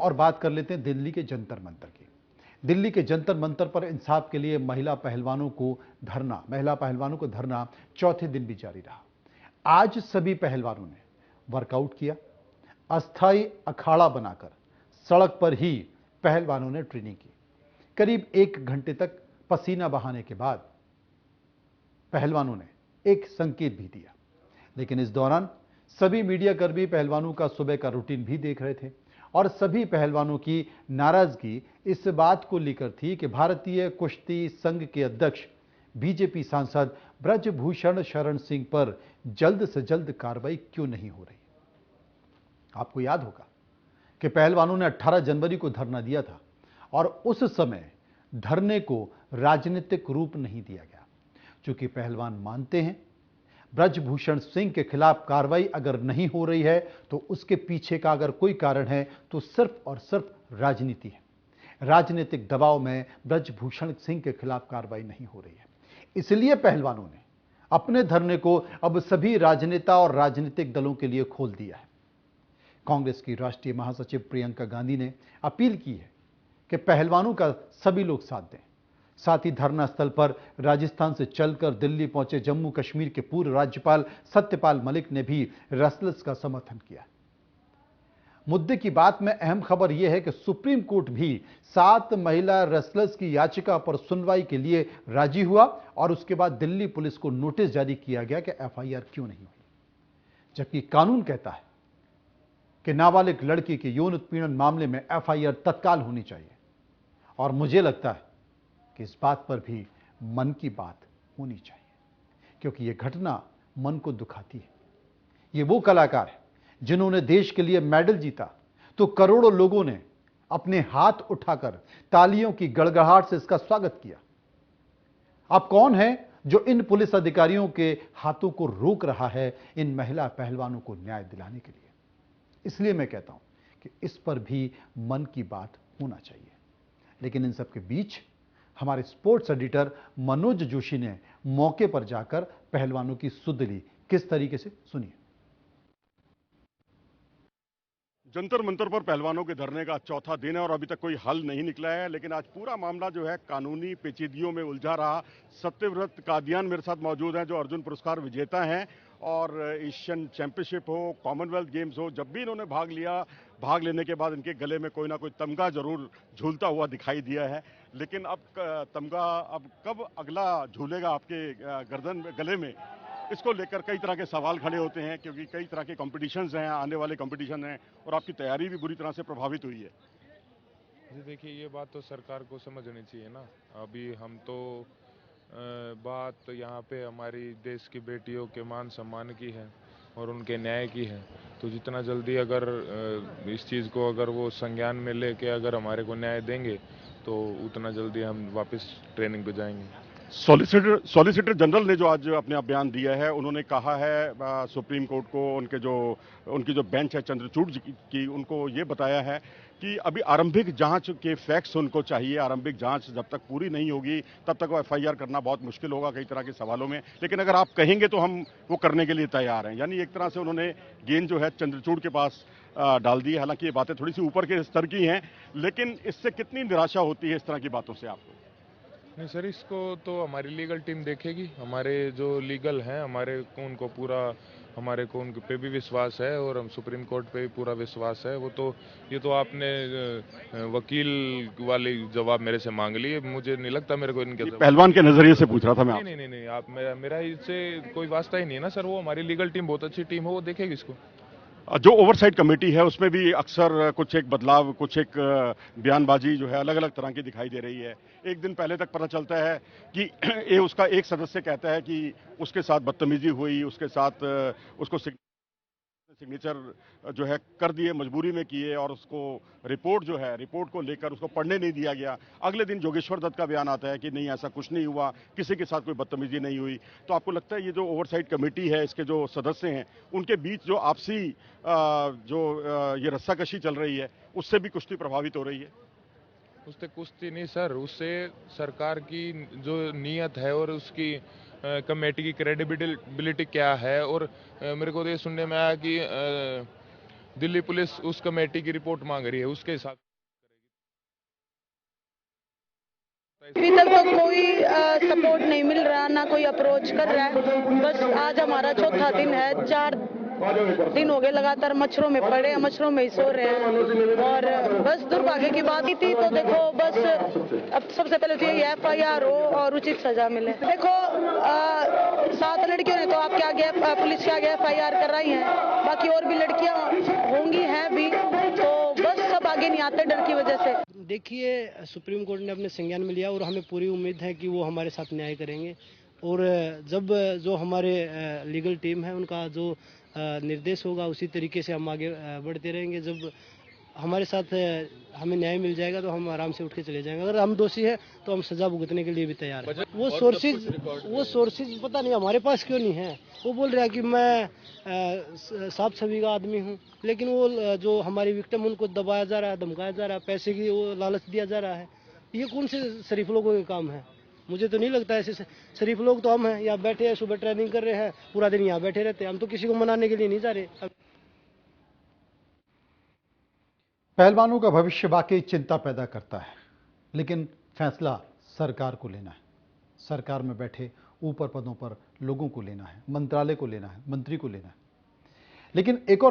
और बात कर लेते हैं दिल्ली के जंतर मंतर की। दिल्ली के जंतर मंतर पर इंसाफ के लिए महिला पहलवानों को धरना चौथे दिन भी जारी रहा। आज सभी पहलवानों ने वर्कआउट किया। अस्थायी अखाड़ा बनाकर सड़क पर ही पहलवानों ने ट्रेनिंग की। करीब 1 घंटे तक पसीना बहाने के बाद पहलवानों ने एक संकेत भी दिया, लेकिन इस दौरान सभी मीडियाकर्मी पहलवानों का सुबह का रूटीन भी देख रहे थे और सभी पहलवानों की नाराजगी इस बात को लेकर थी कि भारतीय कुश्ती संघ के अध्यक्ष बीजेपी सांसद ब्रजभूषण शरण सिंह पर जल्द से जल्द कार्रवाई क्यों नहीं हो रही। आपको याद होगा कि पहलवानों ने 18 जनवरी को धरना दिया था और उस समय धरने को राजनीतिक रूप नहीं दिया गया, क्योंकि पहलवान मानते हैं ब्रजभूषण सिंह के खिलाफ कार्रवाई अगर नहीं हो रही है तो उसके पीछे का अगर कोई कारण है तो सिर्फ और सिर्फ राजनीति है। राजनीतिक दबाव में ब्रजभूषण सिंह के खिलाफ कार्रवाई नहीं हो रही है, इसलिए पहलवानों ने अपने धरने को अब सभी राजनेता और राजनीतिक दलों के लिए खोल दिया है। कांग्रेस की राष्ट्रीय महासचिव प्रियंका गांधी ने अपील की है कि पहलवानों का सभी लोग साथ दें। साथ ही धरना स्थल पर राजस्थान से चलकर दिल्ली पहुंचे जम्मू कश्मीर के पूर्व राज्यपाल सत्यपाल मलिक ने भी रेसलर्स का समर्थन किया। मुद्दे की बात में अहम खबर यह है कि सुप्रीम कोर्ट भी 7 महिला रेसलर्स की याचिका पर सुनवाई के लिए राजी हुआ और उसके बाद दिल्ली पुलिस को नोटिस जारी किया गया कि एफआईआर क्यों नहीं हुई, जबकि कानून कहता है कि नाबालिग लड़की के यौन उत्पीड़न मामले में एफआईआर तत्काल होनी चाहिए। और मुझे लगता है कि इस बात पर भी मन की बात होनी चाहिए, क्योंकि यह घटना मन को दुखाती है। ये वो कलाकार है जिन्होंने देश के लिए मेडल जीता, तो करोड़ों लोगों ने अपने हाथ उठाकर तालियों की गड़गड़ाहट से इसका स्वागत किया। अब कौन है जो इन पुलिस अधिकारियों के हाथों को रोक रहा है इन महिला पहलवानों को न्याय दिलाने के लिए? इसलिए मैं कहता हूं कि इस पर भी मन की बात होना चाहिए। लेकिन इन सब के बीच हमारे स्पोर्ट्स एडिटर मनोज जोशी ने मौके पर जाकर पहलवानों की सुध ली। किस तरीके से, सुनिए। जंतर मंतर पर पहलवानों के धरने का चौथा दिन है और अभी तक कोई हल नहीं निकला है, लेकिन आज पूरा मामला जो है कानूनी पेचीदगियों में उलझा रहा। सत्यव्रत कादियान मेरे साथ मौजूद हैं, जो अर्जुन पुरस्कार विजेता हैं और एशियन चैंपियनशिप हो, कॉमनवेल्थ गेम्स हो, जब भी इन्होंने भाग लिया, भाग लेने के बाद इनके गले में कोई ना कोई तमगा जरूर झूलता हुआ दिखाई दिया है। लेकिन अब तमगा अब कब अगला झूलेगा आपके गर्दन गले में, इसको लेकर कई तरह के सवाल खड़े होते हैं, क्योंकि कई तरह के कॉम्पिटिशन्स हैं, आने वाले कॉम्पिटिशन हैं और आपकी तैयारी भी बुरी तरह से प्रभावित हुई है। जी देखिए, ये बात तो सरकार को समझनी चाहिए ना। अभी हम तो बात यहाँ पे हमारी देश की बेटियों के मान सम्मान की है और उनके न्याय की है, तो जितना जल्दी अगर इस चीज़ को अगर वो संज्ञान में लेके अगर हमारे को न्याय देंगे तो उतना जल्दी हम वापस ट्रेनिंग पे जाएंगे। सॉलिसिटर जनरल ने जो आज अपने बयान दिया है, उन्होंने कहा है सुप्रीम कोर्ट को, उनकी जो बेंच है चंद्रचूड़ की, उनको ये बताया है कि अभी आरंभिक जांच के फैक्ट्स उनको चाहिए। आरंभिक जांच जब तक पूरी नहीं होगी तब तक वो एफआईआर करना बहुत मुश्किल होगा कई तरह के सवालों में, लेकिन अगर आप कहेंगे तो हम वो करने के लिए तैयार हैं। यानी एक तरह से उन्होंने गेंद जो है चंद्रचूड़ के पास डाल दी है। हालांकि ये बातें थोड़ी सी ऊपर के स्तर की हैं, लेकिन इससे कितनी निराशा होती है इस तरह की बातों से आपको? नहीं सर, इसको तो हमारी लीगल टीम देखेगी। हमारे जो लीगल हैं, हमारे को उनको पूरा, हमारे को उनके पे भी विश्वास है और हम सुप्रीम कोर्ट पे भी पूरा विश्वास है। वो तो ये तो आपने वकील वाली जवाब मेरे से मांग ली, मुझे नहीं लगता मेरे को इनके पहलवान के नजरिए से पूछ रहा था मैं। नहीं, आप मेरा इससे कोई वास्ता ही नहीं है ना सर। वो हमारी लीगल टीम बहुत अच्छी टीम है, वो देखेगी इसको। जो ओवरसाइट कमेटी है उसमें भी अक्सर कुछ एक बदलाव, कुछ एक बयानबाजी जो है अलग अलग तरह की दिखाई दे रही है। एक दिन पहले तक पता चलता है कि ये उसका एक सदस्य कहता है कि उसके साथ बदतमीजी हुई, उसके साथ उसको सिग्नेचर जो है कर दिए, मजबूरी में किए, और उसको रिपोर्ट को लेकर उसको पढ़ने नहीं दिया गया। अगले दिन जोगेश्वर दत्त का बयान आता है कि नहीं, ऐसा कुछ नहीं हुआ, किसी के साथ कोई बदतमीजी नहीं हुई। तो आपको लगता है ये जो ओवरसाइट कमेटी है, इसके जो सदस्य हैं, उनके बीच जो आपसी ये रस्साकशी चल रही है, उससे भी कुश्ती प्रभावित हो रही है? उससे कुश्ती नहीं सर, उससे सरकार की जो नीयत है और उसकी कमेटी की क्रेडिबिलिटी क्या है। और मेरे को तो ये सुनने में आया कि दिल्ली पुलिस उस कमेटी की रिपोर्ट मांग रही है, उसके हिसाब अभी तक तो कोई सपोर्ट नहीं मिल रहा, ना कोई अप्रोच कर रहा है। बस आज हमारा चौथा दिन है, 4 दिन हो गए लगातार मच्छरों में पड़े हैं, मच्छरों में ही सो रहे हैं। और बस दुर्भाग्य की बात ही थी, तो देखो बस अब सबसे पहले तो ये FIR हो और उचित सजा मिले। देखो 7 लड़कियों ने तो आपके आगे पुलिस के आगे FIR कराई है, बाकी और भी लड़कियां होंगी हैं भी, तो बस सब आगे नहीं आते डर की वजह से। देखिए, सुप्रीम कोर्ट ने अपने संज्ञान में लिया और हमें पूरी उम्मीद है कि वो हमारे साथ न्याय करेंगे। और जब जो हमारे लीगल टीम है उनका जो निर्देश होगा उसी तरीके से हम आगे बढ़ते रहेंगे। जब हमारे साथ हमें न्याय मिल जाएगा तो हम आराम से उठ के चले जाएंगे। अगर हम दोषी है तो हम सजा भुगतने के लिए भी तैयार हैं। वो सोर्सेज पता नहीं हमारे पास क्यों नहीं है। वो बोल रहा है कि मैं साफ छवि का आदमी हूँ, लेकिन वो जो हमारी विक्टिम उनको दबाया जा रहा है, धमकाया जा रहा है, पैसे की वो लालच दिया जा रहा है। ये कौन से शरीफ लोगों के काम है? मुझे तो नहीं लगता ऐसे शरीफ लोग तो हम हैं, यहाँ बैठे हैं, सुबह ट्रेनिंग कर रहे हैं, पूरा दिन यहाँ बैठे रहते हैं। हम तो किसी को मनाने के लिए नहीं जा रहे। पहलवानों का भविष्य वाकई चिंता पैदा करता है, लेकिन फैसला सरकार को लेना है। सरकार में बैठे ऊपर पदों पर लोगों को लेना है, मंत्रालय को लेना है, मंत्री को लेना है। लेकिन एक और